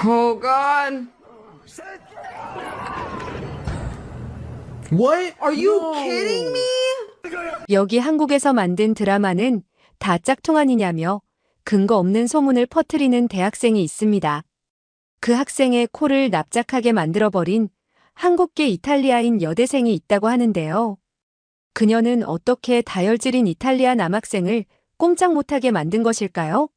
Hogan. What? Are you No. kidding me? 여기 한국에서 만든 드라마는 다 짝퉁 아니냐며 근거 없는 소문을 퍼뜨리는 대학생이 있습니다. 그 학생의 코를 납작하게 만들어버린 한국계 이탈리아인 여대생이 있다고 하는데요. 그녀는 어떻게 다혈질인 이탈리아 남학생을 꼼짝 못하게 만든 것일까요?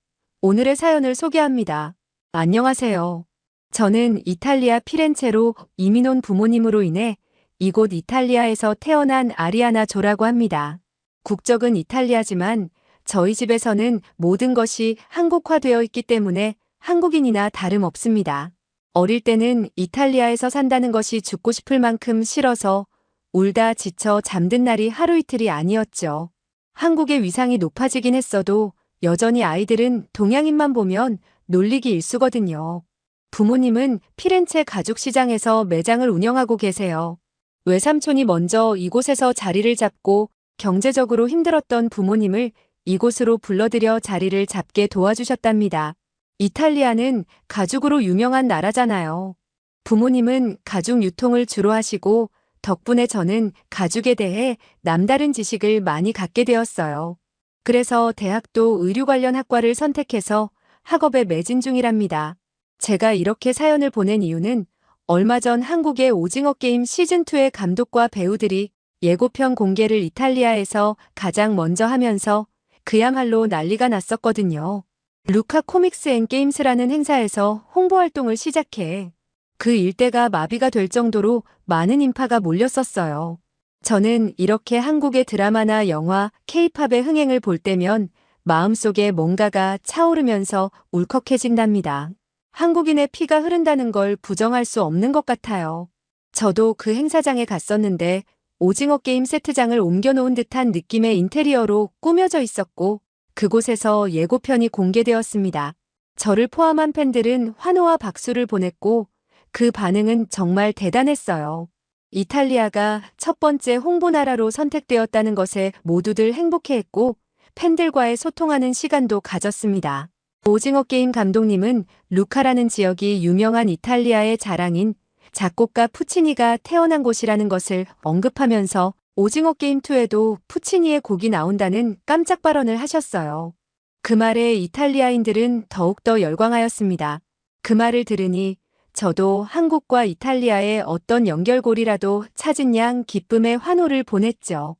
오늘의 사연을 소개합니다. 안녕하세요. 저는 이탈리아 피렌체로 이민 온 부모님으로 인해 이곳 이탈리아에서 태어난 아리아나 조라고 합니다. 국적은 이탈리아지만 저희 집에서는 모든 것이 한국화되어 있기 때문에 한국인이나 다름없습니다. 어릴 때는 이탈리아에서 산다는 것이 죽고 싶을 만큼 싫어서 울다 지쳐 잠든 날이 하루 이틀이 아니었죠. 한국의 위상이 높아지긴 했어도 여전히 아이들은 동양인만 보면 놀리기 일쑤거든요. 부모님은 피렌체 가죽시장에서 매장을 운영하고 계세요. 외삼촌이 먼저 이곳에서 자리를 잡고 경제적으로 힘들었던 부모님을 이곳으로 불러들여 자리를 잡게 도와주셨답니다. 이탈리아는 가죽으로 유명한 나라잖아요. 부모님은 가죽 유통을 주로 하시고 덕분에 저는 가죽에 대해 남다른 지식을 많이 갖게 되었어요. 그래서 대학도 의류 관련 학과를 선택해서 학업에 매진 중이랍니다. 제가 이렇게 사연을 보낸 이유는 얼마 전 한국의 오징어 게임 시즌2의 감독과 배우들이 예고편 공개를 이탈리아에서 가장 먼저 하면서 그야말로 난리가 났었거든요. 루카 코믹스 앤 게임스라는 행사에서 홍보활동을 시작해 그 일대가 마비가 될 정도로 많은 인파가 몰렸었어요. 저는 이렇게 한국의 드라마나 영화, K-팝의 흥행을 볼 때면 마음속에 뭔가가 차오르면서 울컥해진답니다. 한국인의 피가 흐른다는 걸 부정할 수 없는 것 같아요. 저도 그 행사장에 갔었는데 오징어 게임 세트장을 옮겨놓은 듯한 느낌의 인테리어로 꾸며져 있었고 그곳에서 예고편이 공개되었습니다. 저를 포함한 팬들은 환호와 박수를 보냈고 그 반응은 정말 대단했어요. 이탈리아가 첫 번째 홍보 나라로 선택되었다는 것에 모두들 행복해했고 팬들과의 소통하는 시간도 가졌습니다. 오징어 게임 감독님은 루카라는 지역이 유명한 이탈리아의 자랑인 작곡가 푸치니가 태어난 곳이라는 것을 언급하면서 오징어 게임 2에도 푸치니의 곡이 나온다는 깜짝 발언을 하셨어요. 그 말에 이탈리아인들은 더욱더 열광하였습니다. 그 말을 들으니 저도 한국과 이탈리아의 어떤 연결고리라도 찾은 양 기쁨의 환호를 보냈죠.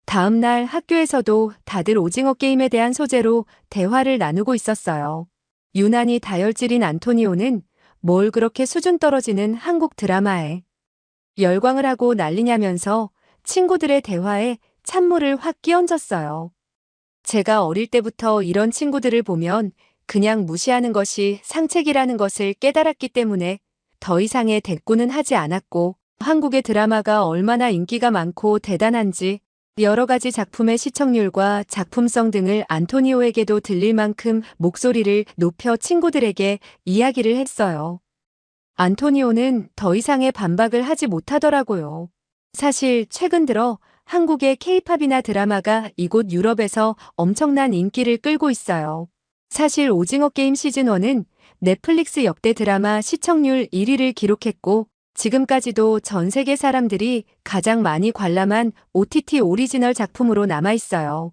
다음 날 학교에서도 다들 오징어 게임에 대한 소재로 대화를 나누고 있었어요. 유난히 다혈질인 안토니오는 뭘 그렇게 수준 떨어지는 한국 드라마에 열광을 하고 난리냐면서 친구들의 대화에 찬물을 확 끼얹었어요. 제가 어릴 때부터 이런 친구들을 보면 그냥 무시하는 것이 상책이라는 것을 깨달았기 때문에 더 이상의 대꾸는 하지 않았고 한국의 드라마가 얼마나 인기가 많고 대단한지 여러 가지 작품의 시청률과 작품성 등을 안토니오에게도 들릴 만큼 목소리를 높여 친구들에게 이야기를 했어요. 안토니오는 더 이상의 반박을 하지 못하더라고요. 사실 최근 들어 한국의 K-팝이나 드라마가 이곳 유럽에서 엄청난 인기를 끌고 있어요. 사실 오징어 게임 시즌1은 넷플릭스 역대 드라마 시청률 1위를 기록했고 지금까지도 전 세계 사람들이 가장 많이 관람한 OTT 오리지널 작품으로 남아있어요.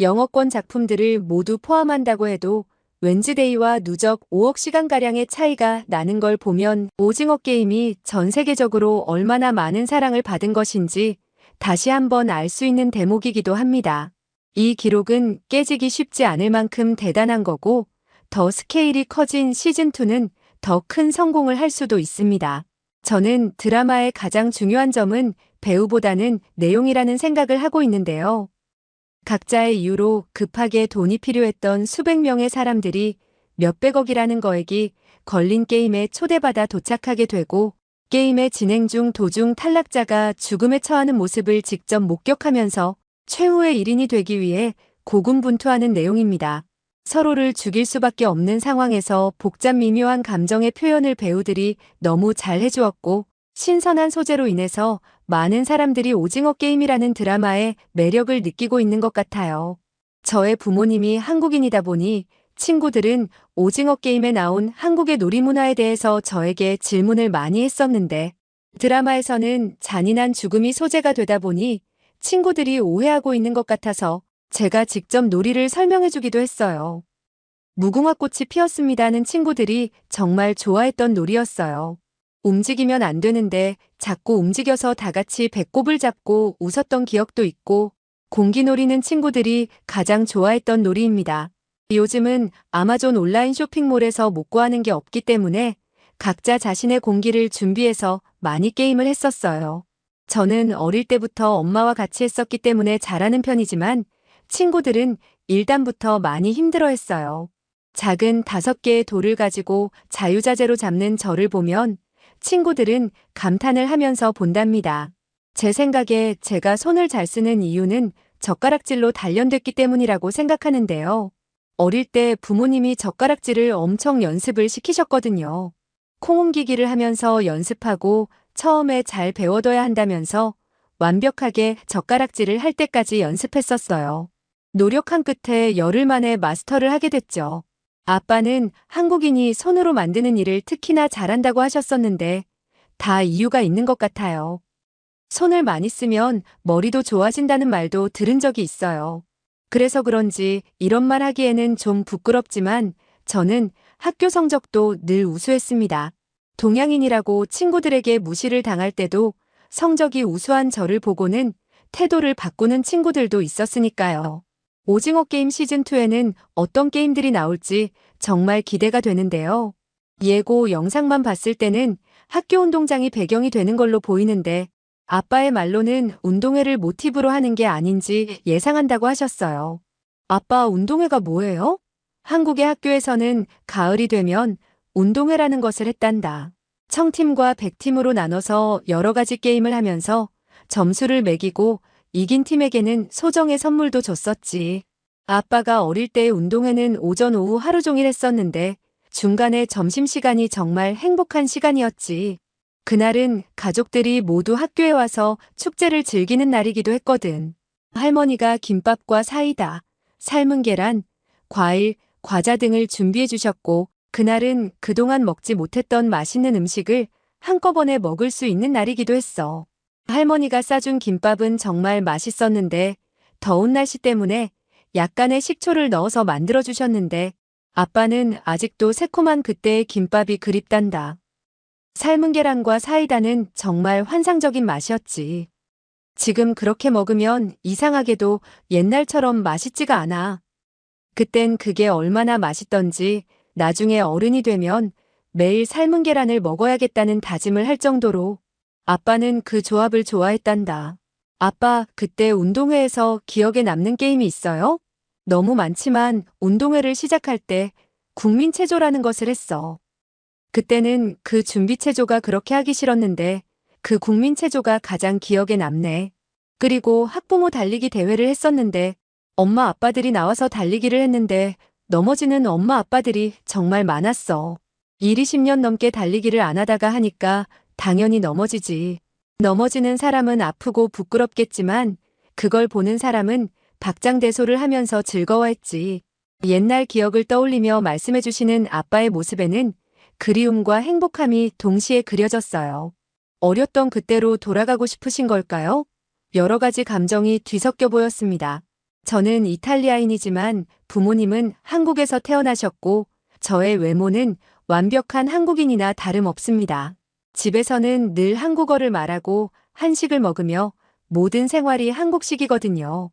영어권 작품들을 모두 포함한다고 해도 웬즈데이와 누적 5억 시간가량의 차이가 나는 걸 보면 오징어 게임이 전 세계적으로 얼마나 많은 사랑을 받은 것인지 다시 한번 알 수 있는 대목이기도 합니다. 이 기록은 깨지기 쉽지 않을 만큼 대단한 거고 더 스케일이 커진 시즌2는 더 큰 성공을 할 수도 있습니다. 저는 드라마의 가장 중요한 점은 배우보다는 내용이라는 생각을 하고 있는데요. 각자의 이유로 급하게 돈이 필요했던 수백 명의 사람들이 몇백억이라는 거액이 걸린 게임에 초대받아 도착하게 되고 게임의 진행 중 도중 탈락자가 죽음에 처하는 모습을 직접 목격하면서 최후의 1인이 되기 위해 고군분투하는 내용입니다. 서로를 죽일 수밖에 없는 상황에서 복잡 미묘한 감정의 표현을 배우들이 너무 잘 해주었고 신선한 소재로 인해서 많은 사람들이 오징어 게임이라는 드라마의 매력을 느끼고 있는 것 같아요. 저의 부모님이 한국인이다 보니 친구들은 오징어 게임에 나온 한국의 놀이문화에 대해서 저에게 질문을 많이 했었는데 드라마에서는 잔인한 죽음이 소재가 되다 보니 친구들이 오해하고 있는 것 같아서 제가 직접 놀이를 설명해주기도 했어요. 무궁화꽃이 피었습니다는 친구들이 정말 좋아했던 놀이였어요. 움직이면 안 되는데 자꾸 움직여서 다 같이 배꼽을 잡고 웃었던 기억도 있고 공기놀이는 친구들이 가장 좋아했던 놀이입니다. 요즘은 아마존 온라인 쇼핑몰에서 못 구하는 게 없기 때문에 각자 자신의 공기를 준비해서 많이 게임을 했었어요. 저는 어릴 때부터 엄마와 같이 했었기 때문에 잘하는 편이지만 친구들은 일단부터 많이 힘들어했어요. 작은 5개의 돌을 가지고 자유자재로 잡는 저를 보면 친구들은 감탄을 하면서 본답니다. 제 생각에 제가 손을 잘 쓰는 이유는 젓가락질로 단련됐기 때문이라고 생각하는데요. 어릴 때 부모님이 젓가락질을 엄청 연습을 시키셨거든요. 콩 옮기기를 하면서 연습하고 처음에 잘 배워둬야 한다면서 완벽하게 젓가락질을 할 때까지 연습했었어요. 노력한 끝에 열흘 만에 마스터를 하게 됐죠. 아빠는 한국인이 손으로 만드는 일을 특히나 잘한다고 하셨었는데 다 이유가 있는 것 같아요. 손을 많이 쓰면 머리도 좋아진다는 말도 들은 적이 있어요. 그래서 그런지 이런 말 하기에는 좀 부끄럽지만 저는 학교 성적도 늘 우수했습니다. 동양인이라고 친구들에게 무시를 당할 때도 성적이 우수한 저를 보고는 태도를 바꾸는 친구들도 있었으니까요. 오징어 게임 시즌2에는 어떤 게임들이 나올지 정말 기대가 되는데요. 예고 영상만 봤을 때는 학교 운동장이 배경이 되는 걸로 보이는데 아빠의 말로는 운동회를 모티브로 하는 게 아닌지 예상한다고 하셨어요. 아빠, 운동회가 뭐예요? 한국의 학교에서는 가을이 되면 운동회라는 것을 했단다. 청팀과 백팀으로 나눠서 여러 가지 게임을 하면서 점수를 매기고 이긴 팀에게는 소정의 선물도 줬었지. 아빠가 어릴 때 운동회는 오전 오후 하루 종일 했었는데 중간에 점심시간이 정말 행복한 시간이었지. 그날은 가족들이 모두 학교에 와서 축제를 즐기는 날이기도 했거든. 할머니가 김밥과 사이다, 삶은 계란, 과일, 과자 등을 준비해 주셨고 그날은 그동안 먹지 못했던 맛있는 음식을 한꺼번에 먹을 수 있는 날이기도 했어. 할머니가 싸준 김밥은 정말 맛있었는데 더운 날씨 때문에 약간의 식초를 넣어서 만들어 주셨는데 아빠는 아직도 새콤한 그때의 김밥이 그립단다. 삶은 계란과 사이다는 정말 환상적인 맛이었지. 지금 그렇게 먹으면 이상하게도 옛날처럼 맛있지가 않아. 그땐 그게 얼마나 맛있던지 나중에 어른이 되면 매일 삶은 계란을 먹어야겠다는 다짐을 할 정도로 아빠는 그 조합을 좋아했단다. 아빠, 그때 운동회에서 기억에 남는 게임이 있어요? 너무 많지만 운동회를 시작할 때 국민체조라는 것을 했어. 그때는 그 준비체조가 그렇게 하기 싫었는데 그 국민체조가 가장 기억에 남네. 그리고 학부모 달리기 대회를 했었는데 엄마 아빠들이 나와서 달리기를 했는데 넘어지는 엄마 아빠들이 정말 많았어. 20년 넘게 달리기를 안 하다가 하니까 당연히 넘어지지. 넘어지는 사람은 아프고 부끄럽겠지만 그걸 보는 사람은 박장대소를 하면서 즐거워했지. 옛날 기억을 떠올리며 말씀해주시는 아빠의 모습에는 그리움과 행복함이 동시에 그려졌어요. 어렸던 그때로 돌아가고 싶으신 걸까요? 여러 가지 감정이 뒤섞여 보였습니다. 저는 이탈리아인이지만 부모님은 한국에서 태어나셨고 저의 외모는 완벽한 한국인이나 다름없습니다. 집에서는 늘 한국어를 말하고 한식을 먹으며 모든 생활이 한국식이거든요.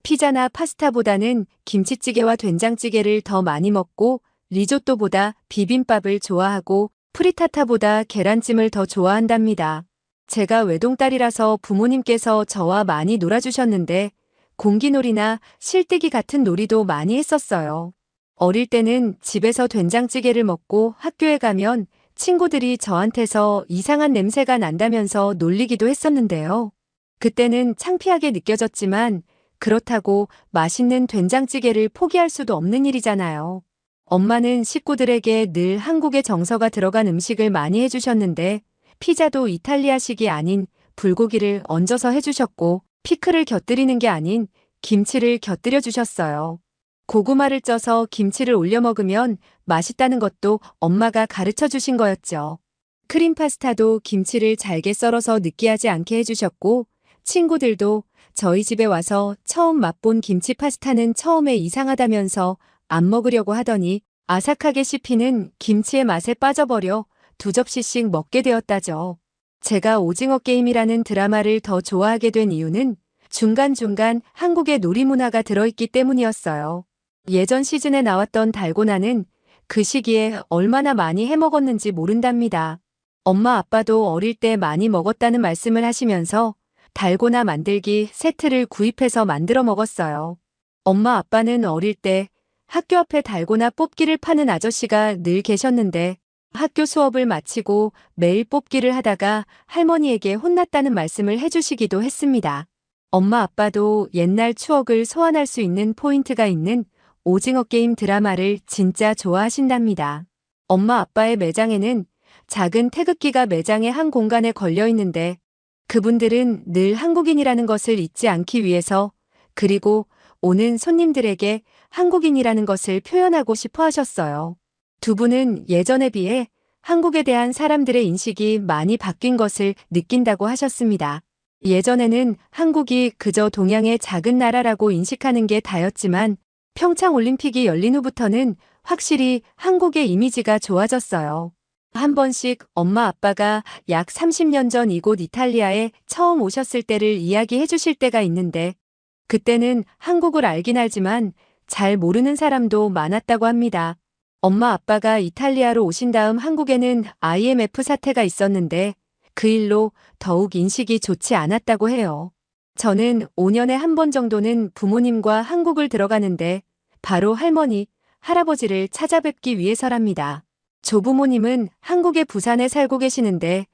피자나 파스타보다는 김치찌개와 된장찌개를 더 많이 먹고 리조또보다 비빔밥을 좋아하고 프리타타보다 계란찜을 더 좋아한답니다. 제가 외동딸이라서 부모님께서 저와 많이 놀아주셨는데 공기놀이나 실뜨기 같은 놀이도 많이 했었어요. 어릴 때는 집에서 된장찌개를 먹고 학교에 가면 친구들이 저한테서 이상한 냄새가 난다면서 놀리기도 했었는데요. 그때는 창피하게 느껴졌지만 그렇다고 맛있는 된장찌개를 포기할 수도 없는 일이잖아요. 엄마는 식구들에게 늘 한국의 정서가 들어간 음식을 많이 해주셨는데 피자도 이탈리아식이 아닌 불고기를 얹어서 해주셨고 피클을 곁들이는 게 아닌 김치를 곁들여 주셨어요. 고구마를 쪄서 김치를 올려 먹으면 맛있다는 것도 엄마가 가르쳐 주신 거였죠. 크림 파스타도 김치를 잘게 썰어서 느끼하지 않게 해주셨고, 친구들도 저희 집에 와서 처음 맛본 김치 파스타는 처음에 이상하다면서 안 먹으려고 하더니 아삭하게 씹히는 김치의 맛에 빠져버려 2접시씩 먹게 되었다죠. 제가 오징어 게임이라는 드라마를 더 좋아하게 된 이유는 중간중간 한국의 놀이문화가 들어있기 때문이었어요. 예전 시즌에 나왔던 달고나는 그 시기에 얼마나 많이 해먹었는지 모른답니다. 엄마 아빠도 어릴 때 많이 먹었다는 말씀을 하시면서 달고나 만들기 세트를 구입해서 만들어 먹었어요. 엄마 아빠는 어릴 때 학교 앞에 달고나 뽑기를 파는 아저씨가 늘 계셨는데 학교 수업을 마치고 매일 뽑기를 하다가 할머니에게 혼났다는 말씀을 해주시기도 했습니다. 엄마 아빠도 옛날 추억을 소환할 수 있는 포인트가 있는 오징어 게임 드라마를 진짜 좋아하신답니다. 엄마 아빠의 매장에는 작은 태극기가 매장의 한 공간에 걸려 있는데 그분들은 늘 한국인이라는 것을 잊지 않기 위해서 그리고 오는 손님들에게 한국인이라는 것을 표현하고 싶어 하셨어요. 두 분은 예전에 비해 한국에 대한 사람들의 인식이 많이 바뀐 것을 느낀다고 하셨습니다. 예전에는 한국이 그저 동양의 작은 나라라고 인식하는 게 다였지만 평창 올림픽이 열린 후부터는 확실히 한국의 이미지가 좋아졌어요. 한 번씩 엄마 아빠가 약 30년 전 이곳 이탈리아에 처음 오셨을 때를 이야기해 주실 때가 있는데 그때는 한국을 알긴 알지만 잘 모르는 사람도 많았다고 합니다. 엄마 아빠가 이탈리아로 오신 다음 한국에는 IMF 사태가 있었는데 그 일로 더욱 인식이 좋지 않았다고 해요. 저는 5년에 한 번 정도는 부모님과 한국을 들어가는데 바로 할머니, 할아버지를 찾아뵙기 위해서랍니다. 조부모님은 한국의 부산에 살고 계시는데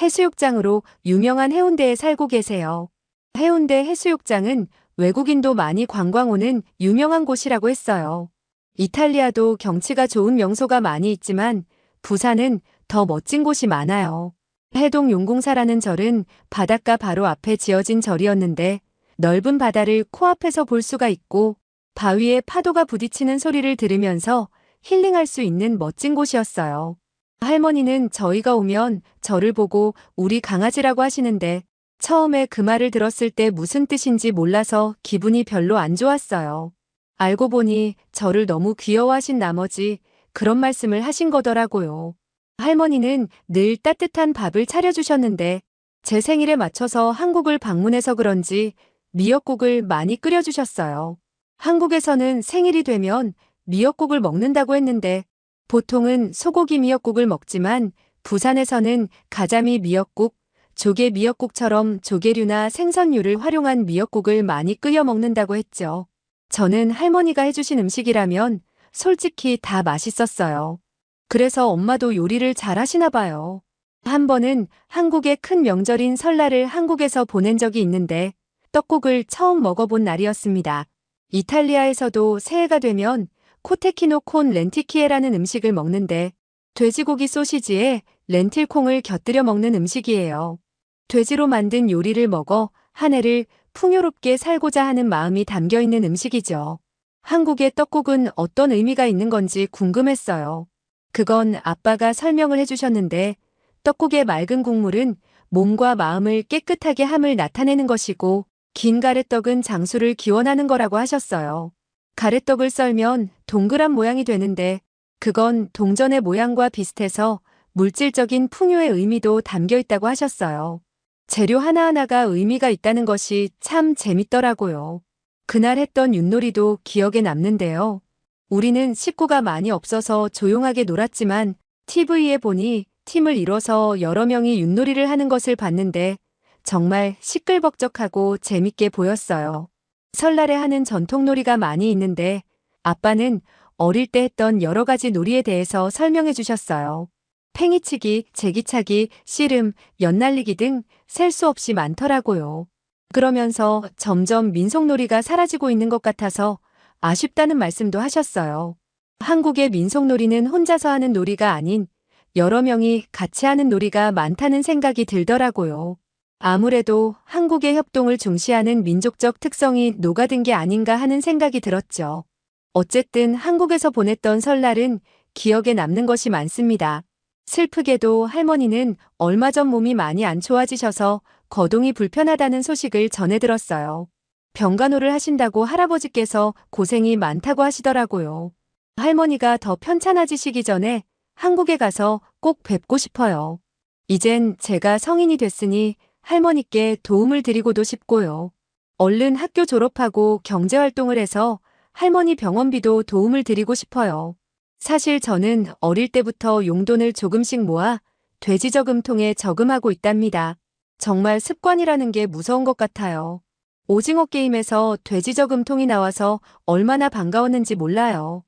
해수욕장으로 유명한 해운대에 살고 계세요. 해운대 해수욕장은 외국인도 많이 관광 오는 유명한 곳이라고 했어요. 이탈리아도 경치가 좋은 명소가 많이 있지만 부산은 더 멋진 곳이 많아요. 해동 용궁사라는 절은 바닷가 바로 앞에 지어진 절이었는데 넓은 바다를 코앞에서 볼 수가 있고 바위에 파도가 부딪히는 소리를 들으면서 힐링할 수 있는 멋진 곳이었어요. 할머니는 저희가 오면 저를 보고 우리 강아지라고 하시는데 처음에 그 말을 들었을 때 무슨 뜻인지 몰라서 기분이 별로 안 좋았어요. 알고 보니 저를 너무 귀여워하신 나머지 그런 말씀을 하신 거더라고요. 할머니는 늘 따뜻한 밥을 차려주셨는데 제 생일에 맞춰서 한국을 방문해서 그런지 미역국을 많이 끓여주셨어요. 한국에서는 생일이 되면 미역국을 먹는다고 했는데 보통은 소고기 미역국을 먹지만 부산에서는 가자미 미역국, 조개 미역국처럼 조개류나 생선류를 활용한 미역국을 많이 끓여 먹는다고 했죠. 저는 할머니가 해주신 음식이라면 솔직히 다 맛있었어요. 그래서 엄마도 요리를 잘 하시나 봐요. 한 번은 한국의 큰 명절인 설날을 한국에서 보낸 적이 있는데 떡국을 처음 먹어본 날이었습니다. 이탈리아에서도 새해가 되면 코테키노 콘 렌티키에라는 음식을 먹는데 돼지고기 소시지에 렌틸콩을 곁들여 먹는 음식이에요. 돼지로 만든 요리를 먹어 한 해를 풍요롭게 살고자 하는 마음이 담겨 있는 음식이죠. 한국의 떡국은 어떤 의미가 있는 건지 궁금했어요. 그건 아빠가 설명을 해주셨는데 떡국의 맑은 국물은 몸과 마음을 깨끗하게 함을 나타내는 것이고 긴 가래떡은 장수를 기원하는 거라고 하셨어요. 가래떡을 썰면 동그란 모양이 되는데 그건 동전의 모양과 비슷해서 물질적인 풍요의 의미도 담겨 있다고 하셨어요. 재료 하나하나가 의미가 있다는 것이 참 재밌더라고요. 그날 했던 윷놀이도 기억에 남는데요. 우리는 식구가 많이 없어서 조용하게 놀았지만 TV에 보니 팀을 이뤄서 여러 명이 윷놀이를 하는 것을 봤는데 정말 시끌벅적하고 재밌게 보였어요. 설날에 하는 전통놀이가 많이 있는데 아빠는 어릴 때 했던 여러 가지 놀이에 대해서 설명해 주셨어요. 팽이치기, 제기차기, 씨름, 연날리기 등 셀 수 없이 많더라고요. 그러면서 점점 민속놀이가 사라지고 있는 것 같아서 아쉽다는 말씀도 하셨어요. 한국의 민속놀이는 혼자서 하는 놀이가 아닌 여러 명이 같이 하는 놀이가 많다는 생각이 들더라고요. 아무래도 한국의 협동을 중시하는 민족적 특성이 녹아든 게 아닌가 하는 생각이 들었죠. 어쨌든 한국에서 보냈던 설날은 기억에 남는 것이 많습니다. 슬프게도 할머니는 얼마 전 몸이 많이 안 좋아지셔서 거동이 불편하다는 소식을 전해 들었어요. 병간호를 하신다고 할아버지께서 고생이 많다고 하시더라고요. 할머니가 더 편찮아지시기 전에 한국에 가서 꼭 뵙고 싶어요. 이젠 제가 성인이 됐으니 할머니께 도움을 드리고도 싶고요. 얼른 학교 졸업하고 경제활동을 해서 할머니 병원비도 도움을 드리고 싶어요. 사실 저는 어릴 때부터 용돈을 조금씩 모아 돼지 저금통에 저금하고 있답니다. 정말 습관이라는 게 무서운 것 같아요. 오징어 게임에서 돼지 저금통이 나와서 얼마나 반가웠는지 몰라요.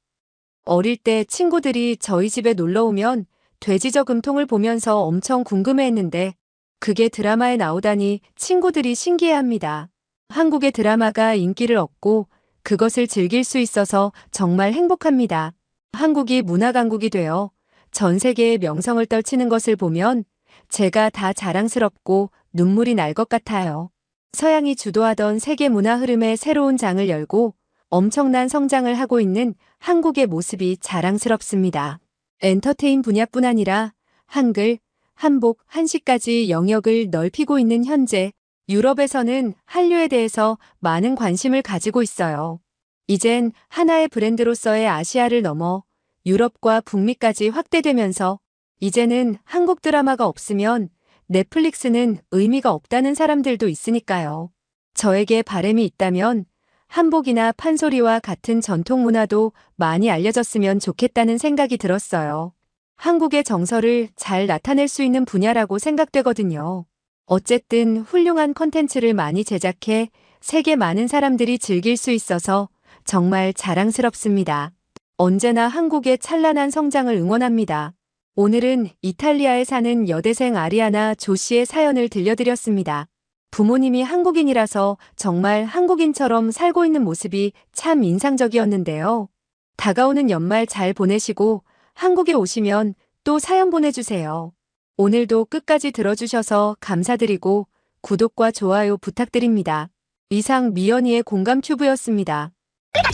어릴 때 친구들이 저희 집에 놀러 오면 돼지 저금통을 보면서 엄청 궁금해했는데 그게 드라마에 나오다니 친구들이 신기해합니다. 한국의 드라마가 인기를 얻고 그것을 즐길 수 있어서 정말 행복합니다. 한국이 문화강국이 되어 전 세계의 명성을 떨치는 것을 보면 제가 다 자랑스럽고 눈물이 날 것 같아요. 서양이 주도하던 세계 문화 흐름의 새로운 장을 열고 엄청난 성장을 하고 있는 한국의 모습이 자랑스럽습니다. 엔터테인 분야뿐 아니라 한글, 한복, 한식까지 영역을 넓히고 있는 현재 유럽에서는 한류에 대해서 많은 관심을 가지고 있어요. 이젠 하나의 브랜드로서의 아시아를 넘어 유럽과 북미까지 확대되면서 이제는 한국 드라마가 없으면 넷플릭스는 의미가 없다는 사람들도 있으니까요. 저에게 바람이 있다면 한복이나 판소리와 같은 전통 문화도 많이 알려졌으면 좋겠다는 생각이 들었어요. 한국의 정서를 잘 나타낼 수 있는 분야라고 생각되거든요. 어쨌든 훌륭한 콘텐츠를 많이 제작해 세계 많은 사람들이 즐길 수 있어서 정말 자랑스럽습니다. 언제나 한국의 찬란한 성장을 응원합니다. 오늘은 이탈리아에 사는 여대생 아리아나 조 씨의 사연을 들려드렸습니다. 부모님이 한국인이라서 정말 한국인처럼 살고 있는 모습이 참 인상적이었는데요. 다가오는 연말 잘 보내시고 한국에 오시면 또 사연 보내주세요. 오늘도 끝까지 들어주셔서 감사드리고 구독과 좋아요 부탁드립니다. 이상 미연이의 공감 튜브였습니다. 빨리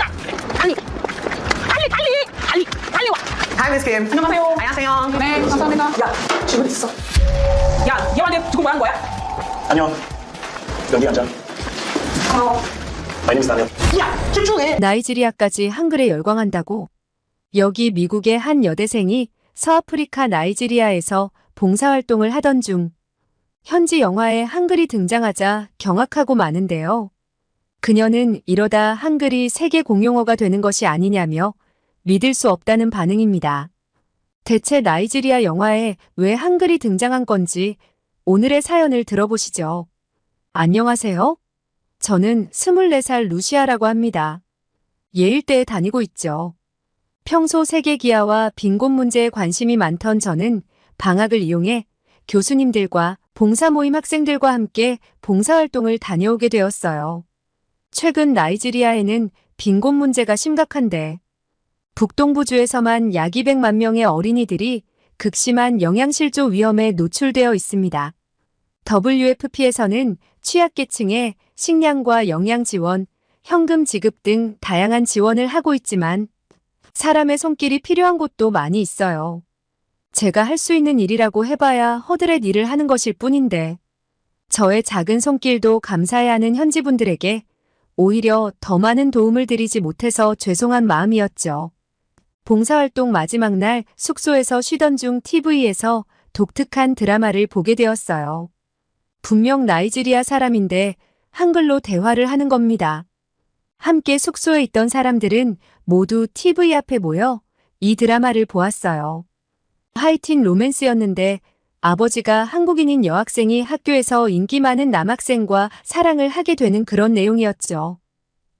와. Hi, Miss Kim. 안녕하세요. 안녕하세요. 네, 감사합니다. 야, 질문 있어. 야, 얘한테 두고 뭐 하는 거야? 안녕. 여기 앉아. My name is Daniel. 야, 집중해. 나이지리아까지 한글에 열광한다고? 여기 미국의 한 여대생이 서아프리카 나이지리아에서 봉사활동을 하던 중 현지 영화에 한글이 등장하자 경악하고 마는데요. 그녀는 이러다 한글이 세계 공용어가 되는 것이 아니냐며 믿을 수 없다는 반응입니다. 대체 나이지리아 영화에 왜 한글이 등장한 건지 오늘의 사연을 들어보시죠. 안녕하세요. 저는 24살 루시아라고 합니다. 예일대에 다니고 있죠. 평소 세계 기하와 빈곤 문제에 관심이 많던 저는 방학을 이용해 교수님들과 봉사 모임 학생들과 함께 봉사활동을 다녀오게 되었어요. 최근 나이지리아에는 빈곤 문제가 심각한데 북동부주에서만 약 200만 명의 어린이들이 극심한 영양실조 위험에 노출되어 있습니다. WFP에서는 취약계층에 식량과 영양 지원, 현금 지급 등 다양한 지원을 하고 있지만 사람의 손길이 필요한 곳도 많이 있어요. 제가 할 수 있는 일이라고 해봐야 허드렛 일을 하는 것일 뿐인데 저의 작은 손길도 감사해야 하는 현지분들에게 오히려 더 많은 도움을 드리지 못해서 죄송한 마음이었죠. 봉사활동 마지막 날 숙소에서 쉬던 중 TV에서 독특한 드라마를 보게 되었어요. 분명 나이지리아 사람인데 한글로 대화를 하는 겁니다. 함께 숙소에 있던 사람들은 모두 TV 앞에 모여 이 드라마를 보았어요. 하이틴 로맨스였는데 아버지가 한국인인 여학생이 학교에서 인기 많은 남학생과 사랑을 하게 되는 그런 내용이었죠.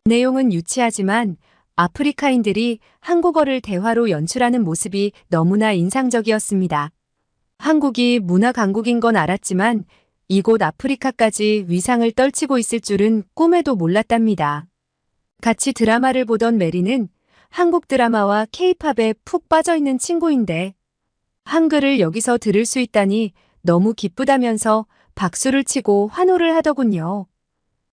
내용은 유치하지만 아프리카인들이 한국어를 대화로 연출하는 모습이 너무나 인상적이었습니다. 한국이 문화 강국인 건 알았지만 이곳 아프리카까지 위상을 떨치고 있을 줄은 꿈에도 몰랐답니다. 같이 드라마를 보던 메리는 한국 드라마와 K-팝에 푹 빠져있는 친구인데 한글을 여기서 들을 수 있다니 너무 기쁘다면서 박수를 치고 환호를 하더군요.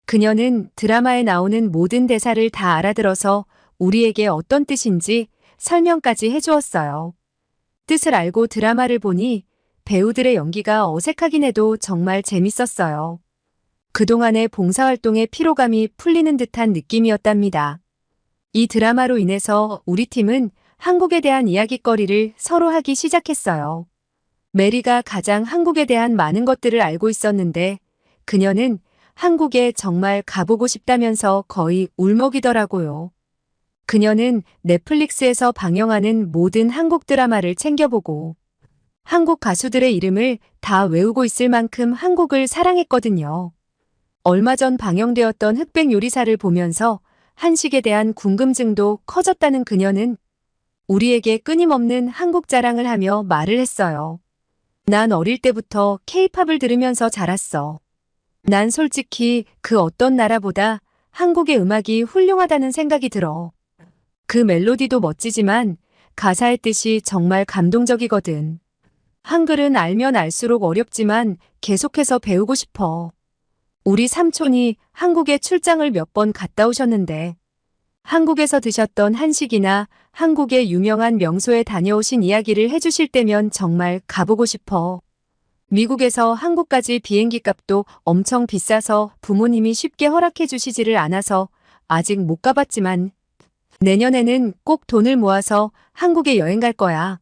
그녀는 드라마에 나오는 모든 대사를 다 알아들어서 우리에게 어떤 뜻인지 설명까지 해주었어요. 뜻을 알고 드라마를 보니 배우들의 연기가 어색하긴 해도 정말 재밌었어요. 그동안의 봉사활동의 피로감이 풀리는 듯한 느낌이었답니다. 이 드라마로 인해서 우리 팀은 한국에 대한 이야깃거리를 서로 하기 시작했어요. 메리가 가장 한국에 대한 많은 것들을 알고 있었는데 그녀는 한국에 정말 가보고 싶다면서 거의 울먹이더라고요. 그녀는 넷플릭스에서 방영하는 모든 한국 드라마를 챙겨보고 한국 가수들의 이름을 다 외우고 있을 만큼 한국을 사랑했거든요. 얼마 전 방영되었던 흑백 요리사를 보면서 한식에 대한 궁금증도 커졌다는 그녀는 우리에게 끊임없는 한국 자랑을 하며 말을 했어요. 난 어릴 때부터 K-팝을 들으면서 자랐어. 난 솔직히 그 어떤 나라보다 한국의 음악이 훌륭하다는 생각이 들어. 그 멜로디도 멋지지만 가사의 뜻이 정말 감동적이거든. 한글은 알면 알수록 어렵지만 계속해서 배우고 싶어. 우리 삼촌이 한국에 출장을 몇 번 갔다 오셨는데 한국에서 드셨던 한식이나 한국의 유명한 명소에 다녀오신 이야기를 해주실 때면 정말 가보고 싶어. 미국에서 한국까지 비행기 값도 엄청 비싸서 부모님이 쉽게 허락해 주시지를 않아서 아직 못 가봤지만 내년에는 꼭 돈을 모아서 한국에 여행 갈 거야.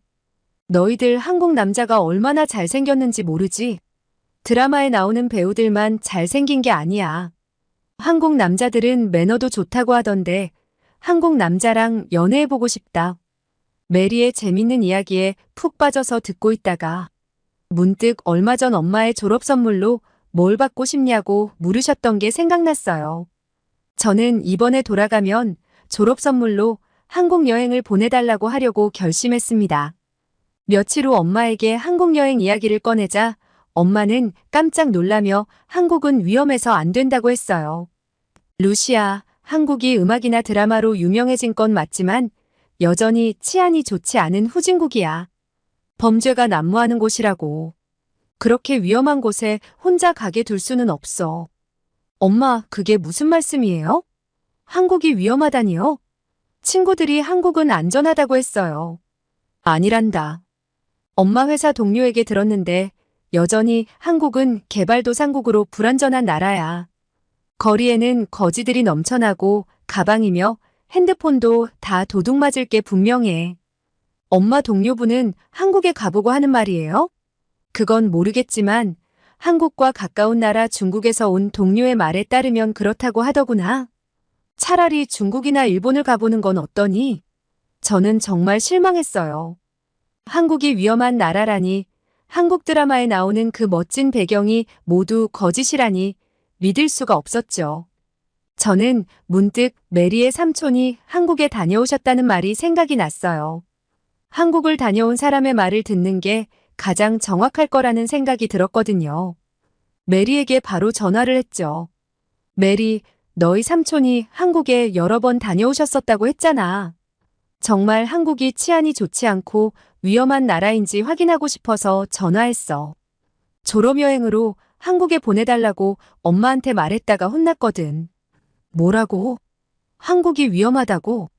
너희들 한국 남자가 얼마나 잘생겼는지 모르지? 드라마에 나오는 배우들만 잘생긴 게 아니야. 한국 남자들은 매너도 좋다고 하던데 한국 남자랑 연애해보고 싶다. 메리의 재밌는 이야기에 푹 빠져서 듣고 있다가 문득 얼마 전 엄마의 졸업 선물로 뭘 받고 싶냐고 물으셨던 게 생각났어요. 저는 이번에 돌아가면 졸업 선물로 한국 여행을 보내달라고 하려고 결심했습니다. 며칠 후 엄마에게 한국 여행 이야기를 꺼내자 엄마는 깜짝 놀라며 한국은 위험해서 안 된다고 했어요. 루시아, 한국이 음악이나 드라마로 유명해진 건 맞지만 여전히 치안이 좋지 않은 후진국이야. 범죄가 난무하는 곳이라고. 그렇게 위험한 곳에 혼자 가게 둘 수는 없어. 엄마, 그게 무슨 말씀이에요? 한국이 위험하다니요? 친구들이 한국은 안전하다고 했어요. 아니란다. 엄마 회사 동료에게 들었는데 여전히 한국은 개발도상국으로 불안전한 나라야. 거리에는 거지들이 넘쳐나고 가방이며 핸드폰도 다 도둑 맞을 게 분명해. 엄마 동료분은 한국에 가보고 하는 말이에요? 그건 모르겠지만 한국과 가까운 나라 중국에서 온 동료의 말에 따르면 그렇다고 하더구나. 차라리 중국이나 일본을 가보는 건 어떠니? 저는 정말 실망했어요. 한국이 위험한 나라라니, 한국 드라마에 나오는 그 멋진 배경이 모두 거짓이라니 믿을 수가 없었죠. 저는 문득 메리의 삼촌이 한국에 다녀오셨다는 말이 생각이 났어요. 한국을 다녀온 사람의 말을 듣는 게 가장 정확할 거라는 생각이 들었거든요. 메리에게 바로 전화를 했죠. 메리, 너희 삼촌이 한국에 여러 번 다녀오셨었다고 했잖아. 정말 한국이 치안이 좋지 않고 위험한 나라인지 확인하고 싶어서 전화했어. 졸업여행으로 한국에 보내달라고 엄마한테 말했다가 혼났거든. 뭐라고? 한국이 위험하다고?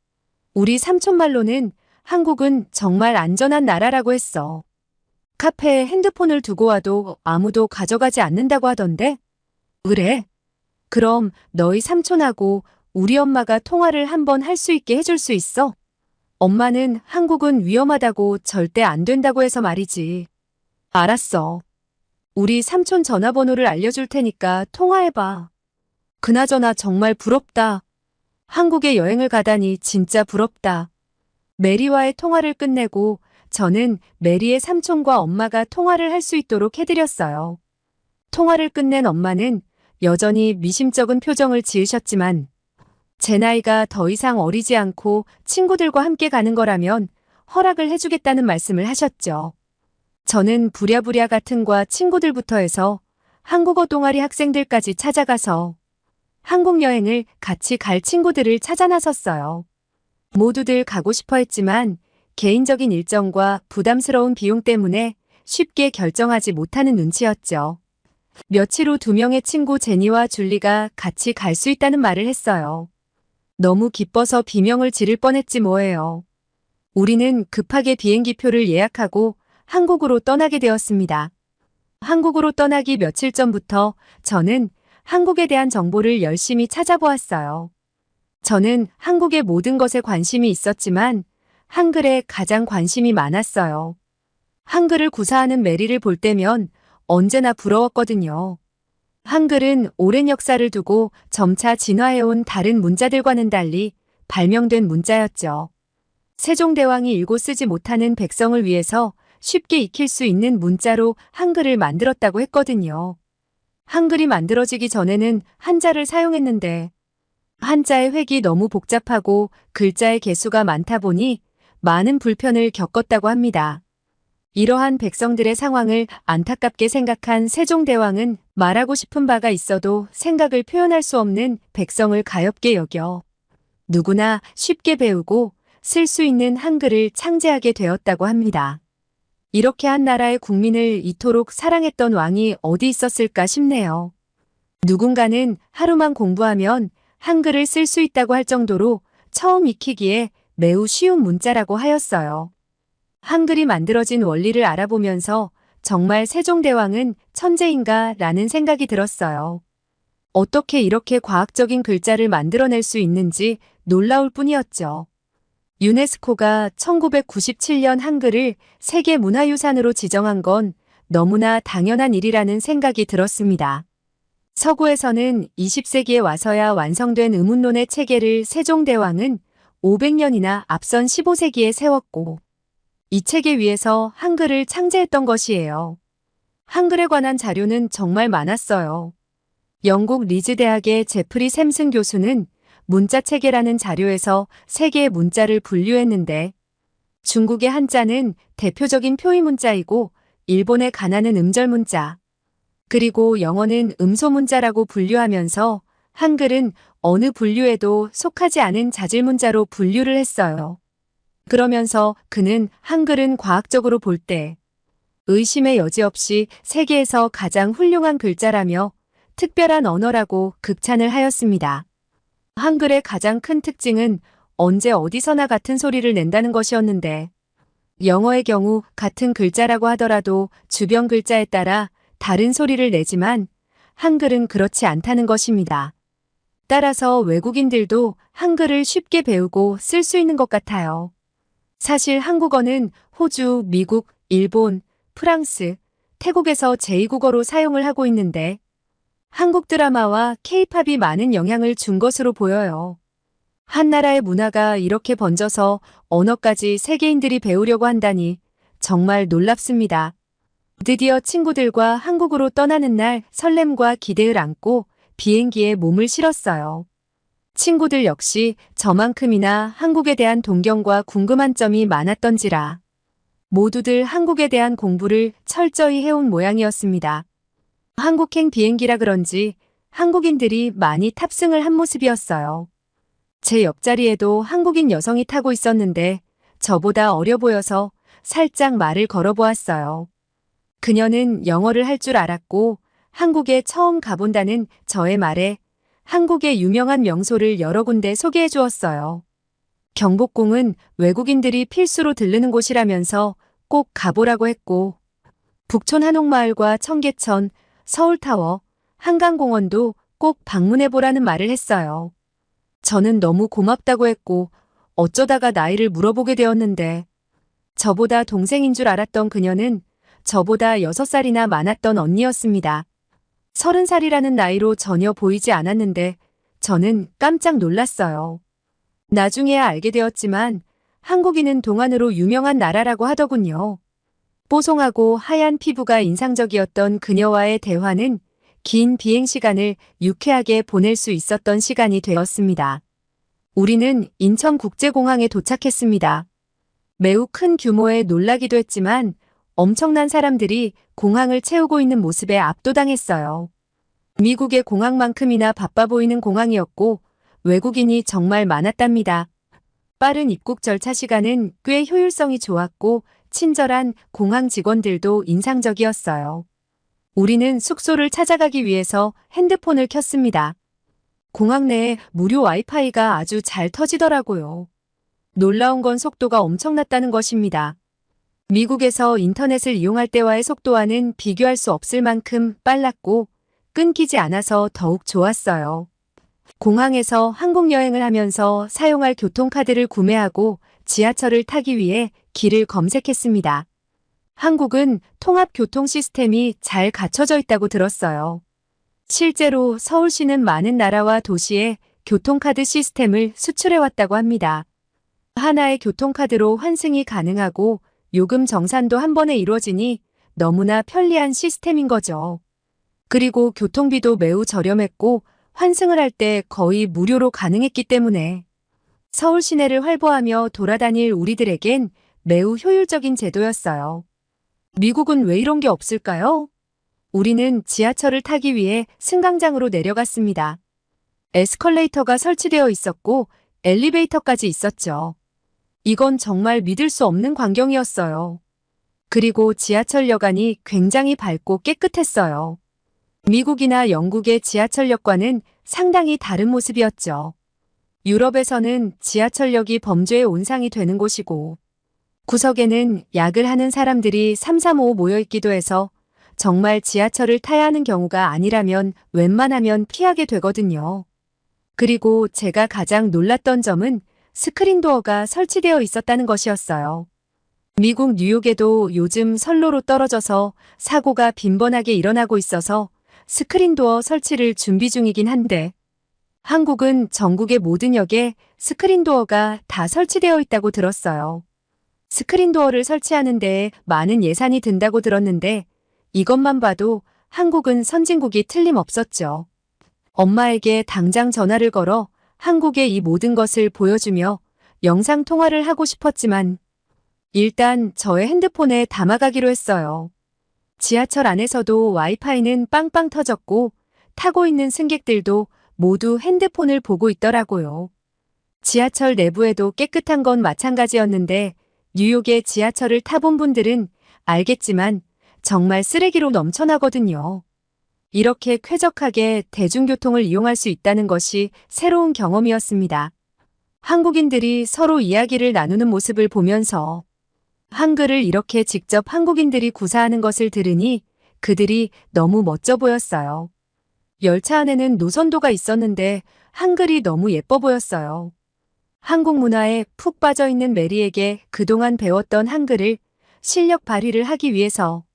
우리 삼촌 말로는 한국은 정말 안전한 나라라고 했어. 카페에 핸드폰을 두고 와도 아무도 가져가지 않는다고 하던데? 그래? 그럼 너희 삼촌하고 우리 엄마가 통화를 한번 할 수 있게 해줄 수 있어? 엄마는 한국은 위험하다고 절대 안 된다고 해서 말이지. 알았어. 우리 삼촌 전화번호를 알려줄 테니까 통화해봐. 그나저나 정말 부럽다. 한국에 여행을 가다니 진짜 부럽다. 메리와의 통화를 끝내고 저는 메리의 삼촌과 엄마가 통화를 할 수 있도록 해드렸어요. 통화를 끝낸 엄마는 여전히 미심쩍은 표정을 지으셨지만 제 나이가 더 이상 어리지 않고 친구들과 함께 가는 거라면 허락을 해주겠다는 말씀을 하셨죠. 저는 부랴부랴 같은과 친구들부터 해서 한국어 동아리 학생들까지 찾아가서 한국 여행을 같이 갈 친구들을 찾아 나섰어요. 모두들 가고 싶어 했지만 개인적인 일정과 부담스러운 비용 때문에 쉽게 결정하지 못하는 눈치였죠. 며칠 후 두 명의 친구 제니와 줄리가 같이 갈 수 있다는 말을 했어요. 너무 기뻐서 비명을 지를 뻔했지 뭐예요. 우리는 급하게 비행기표를 예약하고 한국으로 떠나게 되었습니다. 한국으로 떠나기 며칠 전부터 저는 한국에 대한 정보를 열심히 찾아보았어요. 저는 한국의 모든 것에 관심이 있었지만 한글에 가장 관심이 많았어요. 한글을 구사하는 메리를 볼 때면 언제나 부러웠거든요. 한글은 오랜 역사를 두고 점차 진화해온 다른 문자들과는 달리 발명된 문자였죠. 세종대왕이 읽고 쓰지 못하는 백성을 위해서 쉽게 익힐 수 있는 문자로 한글을 만들었다고 했거든요. 한글이 만들어지기 전에는 한자를 사용했는데 한자의 획이 너무 복잡하고 글자의 개수가 많다 보니 많은 불편을 겪었다고 합니다. 이러한 백성들의 상황을 안타깝게 생각한 세종대왕은 말하고 싶은 바가 있어도 생각을 표현할 수 없는 백성을 가엾게 여겨 누구나 쉽게 배우고 쓸 수 있는 한글을 창제하게 되었다고 합니다. 이렇게 한 나라의 국민을 이토록 사랑했던 왕이 어디 있었을까 싶네요. 누군가는 하루만 공부하면 한글을 쓸 수 있다고 할 정도로 처음 익히기에 매우 쉬운 문자라고 하였어요. 한글이 만들어진 원리를 알아보면서 정말 세종대왕은 천재인가 라는 생각이 들었어요. 어떻게 이렇게 과학적인 글자를 만들어낼 수 있는지 놀라울 뿐이었죠. 유네스코가 1997년 한글을 세계문화유산으로 지정한 건 너무나 당연한 일이라는 생각이 들었습니다. 서구에서는 20세기에 와서야 완성된 의문론의 체계를 세종대왕은 500년이나 앞선 15세기에 세웠고 이 체계 위에서 한글을 창제했던 것이에요. 한글에 관한 자료는 정말 많았어요. 영국 리즈 대학의 제프리 샘슨 교수는 문자체계라는 자료에서 세 개의 문자를 분류했는데 중국의 한자는 대표적인 표의 문자이고 일본의 가나는 음절 문자, 그리고 영어는 음소 문자라고 분류하면서 한글은 어느 분류에도 속하지 않은 자질 문자로 분류를 했어요. 그러면서 그는 한글은 과학적으로 볼 때 의심의 여지 없이 세계에서 가장 훌륭한 글자라며 특별한 언어라고 극찬을 하였습니다. 한글의 가장 큰 특징은 언제 어디서나 같은 소리를 낸다는 것이었는데 영어의 경우 같은 글자라고 하더라도 주변 글자에 따라 다른 소리를 내지만 한글은 그렇지 않다는 것입니다. 따라서 외국인들도 한글을 쉽게 배우고 쓸 수 있는 것 같아요. 사실 한국어는 호주, 미국, 일본, 프랑스, 태국에서 제2국어로 사용을 하고 있는데 한국 드라마와 K-팝이 많은 영향을 준 것으로 보여요. 한 나라의 문화가 이렇게 번져서 언어까지 세계인들이 배우려고 한다니 정말 놀랍습니다. 드디어 친구들과 한국으로 떠나는 날 설렘과 기대를 안고 비행기에 몸을 실었어요. 친구들 역시 저만큼이나 한국에 대한 동경과 궁금한 점이 많았던지라 모두들 한국에 대한 공부를 철저히 해온 모양이었습니다. 한국행 비행기라 그런지 한국인들이 많이 탑승을 한 모습이었어요. 제 옆자리에도 한국인 여성이 타고 있었는데 저보다 어려 보여서 살짝 말을 걸어보았어요. 그녀는 영어를 할 줄 알았고 한국에 처음 가본다는 저의 말에 한국의 유명한 명소를 여러 군데 소개해 주었어요. 경복궁은 외국인들이 필수로 들르는 곳이라면서 꼭 가보라고 했고 북촌 한옥마을과 청계천, 서울타워, 한강공원도 꼭 방문해보라는 말을 했어요. 저는 너무 고맙다고 했고 어쩌다가 나이를 물어보게 되었는데 저보다 동생인 줄 알았던 그녀는 저보다 6살이나 많았던 언니였습니다. 30살이라는 나이로 전혀 보이지 않았는데 저는 깜짝 놀랐어요. 나중에야 알게 되었지만 한국인은 동안으로 유명한 나라라고 하더군요. 뽀송하고 하얀 피부가 인상적이었던 그녀와의 대화는 긴 비행 시간을 유쾌하게 보낼 수 있었던 시간이 되었습니다. 우리는 인천국제공항에 도착했습니다. 매우 큰 규모에 놀라기도 했지만 엄청난 사람들이 공항을 채우고 있는 모습에 압도당했어요. 미국의 공항만큼이나 바빠 보이는 공항이었고 외국인이 정말 많았답니다. 빠른 입국 절차 시간은 꽤 효율성이 좋았고 친절한 공항 직원들도 인상적이었어요. 우리는 숙소를 찾아가기 위해서 핸드폰을 켰습니다. 공항 내에 무료 와이파이가 아주 잘 터지더라고요. 놀라운 건 속도가 엄청났다는 것입니다. 미국에서 인터넷을 이용할 때와의 속도와는 비교할 수 없을 만큼 빨랐고 끊기지 않아서 더욱 좋았어요. 공항에서 한국 여행을 하면서 사용할 교통카드를 구매하고 지하철을 타기 위해 길을 검색했습니다. 한국은 통합교통 시스템이 잘 갖춰져 있다고 들었어요. 실제로 서울시는 많은 나라와 도시에 교통카드 시스템을 수출해왔다고 합니다. 하나의 교통카드로 환승이 가능하고 요금 정산도 한 번에 이루어지니 너무나 편리한 시스템인 거죠. 그리고 교통비도 매우 저렴했고 환승을 할 때 거의 무료로 가능했기 때문에 서울 시내를 활보하며 돌아다닐 우리들에겐 매우 효율적인 제도였어요. 미국은 왜 이런 게 없을까요? 우리는 지하철을 타기 위해 승강장으로 내려갔습니다. 에스컬레이터가 설치되어 있었고 엘리베이터까지 있었죠. 이건 정말 믿을 수 없는 광경이었어요. 그리고 지하철 여간이 굉장히 밝고 깨끗했어요. 미국이나 영국의 지하철역과는 상당히 다른 모습이었죠. 유럽에서는 지하철역이 범죄의 온상이 되는 곳이고 구석에는 약을 하는 사람들이 삼삼오오 모여있기도 해서 정말 지하철을 타야 하는 경우가 아니라면 웬만하면 피하게 되거든요. 그리고 제가 가장 놀랐던 점은 스크린도어가 설치되어 있었다는 것이었어요. 미국 뉴욕에도 요즘 선로로 떨어져서 사고가 빈번하게 일어나고 있어서 스크린도어 설치를 준비 중이긴 한데 한국은 전국의 모든 역에 스크린도어가 다 설치되어 있다고 들었어요. 스크린도어를 설치하는 데에 많은 예산이 든다고 들었는데 이것만 봐도 한국은 선진국이 틀림없었죠. 엄마에게 당장 전화를 걸어 한국의 이 모든 것을 보여주며 영상 통화를 하고 싶었지만 일단 저의 핸드폰에 담아가기로 했어요. 지하철 안에서도 와이파이는 빵빵 터졌고 타고 있는 승객들도 모두 핸드폰을 보고 있더라고요. 지하철 내부에도 깨끗한 건 마찬가지였는데 뉴욕의 지하철을 타본 분들은 알겠지만 정말 쓰레기로 넘쳐나거든요. 이렇게 쾌적하게 대중교통을 이용할 수 있다는 것이 새로운 경험이었습니다. 한국인들이 서로 이야기를 나누는 모습을 보면서 한글을 이렇게 직접 한국인들이 구사하는 것을 들으니 그들이 너무 멋져 보였어요. 열차 안에는 노선도가 있었는데 한글이 너무 예뻐 보였어요. 한국 문화에 푹 빠져 있는 메리에게 그동안 배웠던 한글을 실력 발휘를 하기 위해서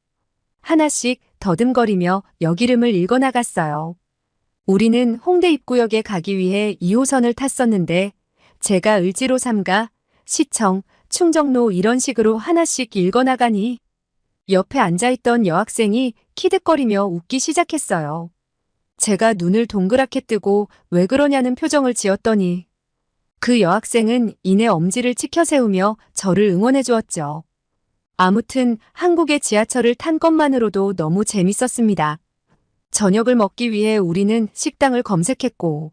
하나씩 더듬거리며 역 이름을 읽어나갔어요. 우리는 홍대 입구역에 가기 위해 2호선을 탔었는데 제가 을지로 3가, 시청, 충정로 이런 식으로 하나씩 읽어나가니 옆에 앉아있던 여학생이 키득거리며 웃기 시작했어요. 제가 눈을 동그랗게 뜨고 왜 그러냐는 표정을 지었더니 그 여학생은 이내 엄지를 치켜 세우며 저를 응원해 주었죠. 아무튼 한국의 지하철을 탄 것만으로도 너무 재밌었습니다. 저녁을 먹기 위해 우리는 식당을 검색했고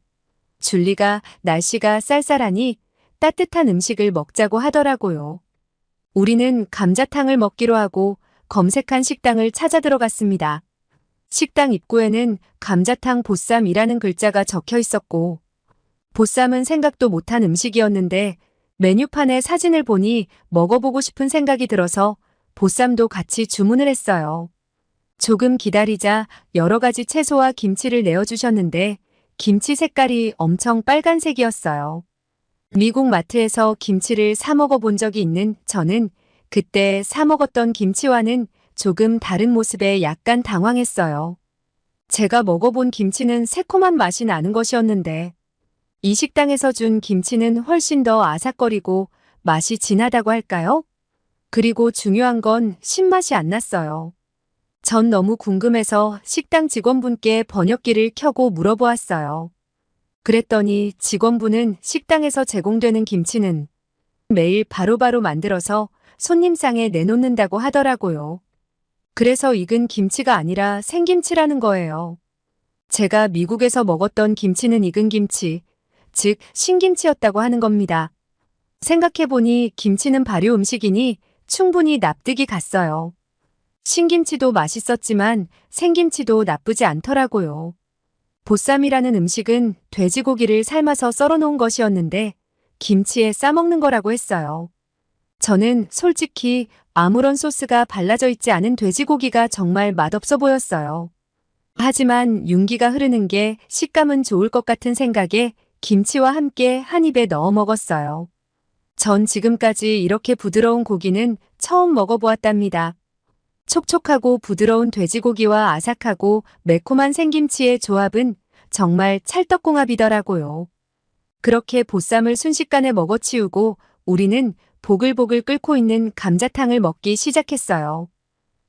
줄리가 날씨가 쌀쌀하니 따뜻한 음식을 먹자고 하더라고요. 우리는 감자탕을 먹기로 하고 검색한 식당을 찾아 들어갔습니다. 식당 입구에는 감자탕 보쌈이라는 글자가 적혀 있었고 보쌈은 생각도 못한 음식이었는데 메뉴판에 사진을 보니 먹어보고 싶은 생각이 들어서 보쌈도 같이 주문을 했어요. 조금 기다리자 여러 가지 채소와 김치를 내어주셨는데 김치 색깔이 엄청 빨간색이었어요. 미국 마트에서 김치를 사 먹어본 적이 있는 저는 그때 사 먹었던 김치와는 조금 다른 모습에 약간 당황했어요. 제가 먹어본 김치는 새콤한 맛이 나는 것이었는데 이 식당에서 준 김치는 훨씬 더 아삭거리고 맛이 진하다고 할까요? 그리고 중요한 건 신맛이 안 났어요. 전 너무 궁금해서 식당 직원분께 번역기를 켜고 물어보았어요. 그랬더니 직원분은 식당에서 제공되는 김치는 매일 바로바로 만들어서 손님상에 내놓는다고 하더라고요. 그래서 익은 김치가 아니라 생김치라는 거예요. 제가 미국에서 먹었던 김치는 익은 김치, 즉 신김치였다고 하는 겁니다. 생각해보니 김치는 발효 음식이니 충분히 납득이 갔어요. 신김치도 맛있었지만 생김치도 나쁘지 않더라고요. 보쌈이라는 음식은 돼지고기를 삶아서 썰어놓은 것이었는데 김치에 싸먹는 거라고 했어요. 저는 솔직히 아무런 소스가 발라져 있지 않은 돼지고기가 정말 맛없어 보였어요. 하지만 윤기가 흐르는 게 식감은 좋을 것 같은 생각에 김치와 함께 한 입에 넣어 먹었어요. 전 지금까지 이렇게 부드러운 고기는 처음 먹어보았답니다. 촉촉하고 부드러운 돼지고기와 아삭하고 매콤한 생김치의 조합은 정말 찰떡궁합이더라고요. 그렇게 보쌈을 순식간에 먹어치우고 우리는 보글보글 끓고 있는 감자탕을 먹기 시작했어요.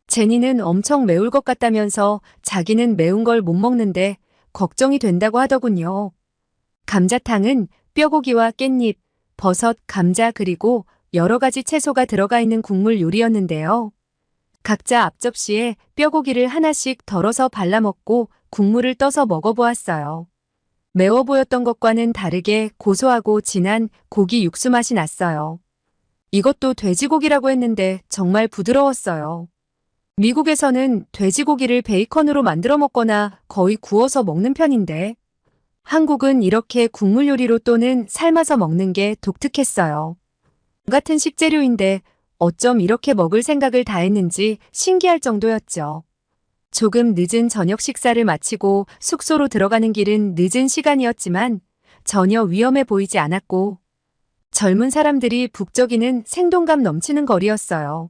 제니는 엄청 매울 것 같다면서 자기는 매운 걸 못 먹는데 걱정이 된다고 하더군요. 감자탕은 뼈고기와 깻잎, 버섯, 감자 그리고 여러 가지 채소가 들어가 있는 국물 요리였는데요. 각자 앞접시에 뼈고기를 하나씩 덜어서 발라먹고 국물을 떠서 먹어보았어요. 매워 보였던 것과는 다르게 고소하고 진한 고기 육수 맛이 났어요. 이것도 돼지고기라고 했는데 정말 부드러웠어요. 미국에서는 돼지고기를 베이컨으로 만들어 먹거나 거의 구워서 먹는 편인데 한국은 이렇게 국물 요리로 또는 삶아서 먹는 게 독특했어요. 같은 식재료인데 어쩜 이렇게 먹을 생각을 다 했는지 신기할 정도였죠. 조금 늦은 저녁 식사를 마치고 숙소로 들어가는 길은 늦은 시간이었지만 전혀 위험해 보이지 않았고 젊은 사람들이 북적이는 생동감 넘치는 거리였어요.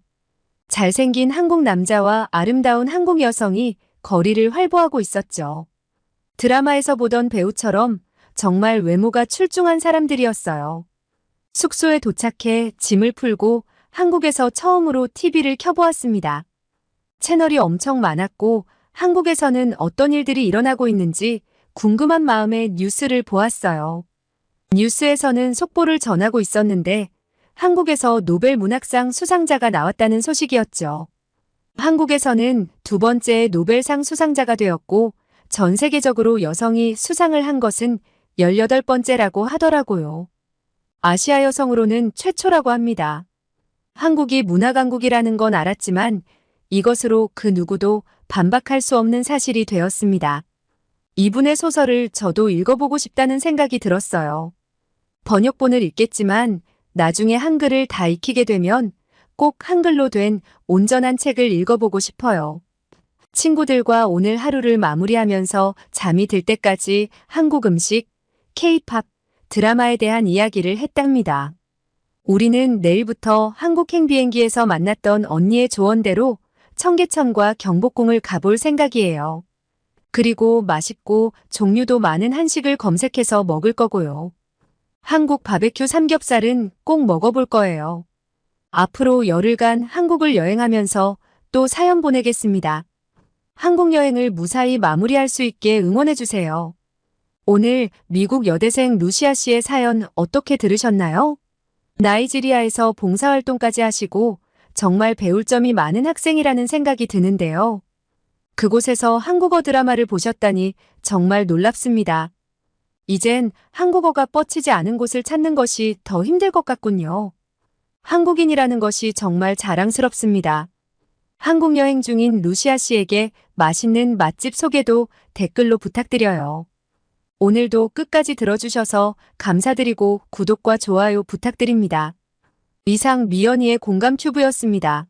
잘생긴 한국 남자와 아름다운 한국 여성이 거리를 활보하고 있었죠. 드라마에서 보던 배우처럼 정말 외모가 출중한 사람들이었어요. 숙소에 도착해 짐을 풀고 한국에서 처음으로 TV를 켜보았습니다. 채널이 엄청 많았고 한국에서는 어떤 일들이 일어나고 있는지 궁금한 마음에 뉴스를 보았어요. 뉴스에서는 속보를 전하고 있었는데 한국에서 노벨 문학상 수상자가 나왔다는 소식이었죠. 한국에서는 두 번째 노벨상 수상자가 되었고 전 세계적으로 여성이 수상을 한 것은 18번째라고 하더라고요. 아시아 여성으로는 최초라고 합니다. 한국이 문화강국이라는 건 알았지만 이것으로 그 누구도 반박할 수 없는 사실이 되었습니다. 이분의 소설을 저도 읽어보고 싶다는 생각이 들었어요. 번역본을 읽겠지만 나중에 한글을 다 익히게 되면 꼭 한글로 된 온전한 책을 읽어보고 싶어요. 친구들과 오늘 하루를 마무리하면서 잠이 들 때까지 한국 음식, K-팝, 드라마에 대한 이야기를 했답니다. 우리는 내일부터 한국행 비행기에서 만났던 언니의 조언대로 청계천과 경복궁을 가볼 생각이에요. 그리고 맛있고 종류도 많은 한식을 검색해서 먹을 거고요. 한국 바베큐 삼겹살은 꼭 먹어볼 거예요. 앞으로 열흘간 한국을 여행하면서 또 사연 보내겠습니다. 한국 여행을 무사히 마무리할 수 있게 응원해주세요. 오늘 미국 여대생 루시아 씨의 사연 어떻게 들으셨나요? 나이지리아에서 봉사활동까지 하시고 정말 배울 점이 많은 학생이라는 생각이 드는데요. 그곳에서 한국어 드라마를 보셨다니 정말 놀랍습니다. 이젠 한국어가 뻗치지 않은 곳을 찾는 것이 더 힘들 것 같군요. 한국인이라는 것이 정말 자랑스럽습니다. 한국 여행 중인 루시아 씨에게 맛있는 맛집 소개도 댓글로 부탁드려요. 오늘도 끝까지 들어주셔서 감사드리고 구독과 좋아요 부탁드립니다. 이상 미연이의 공감 튜브였습니다.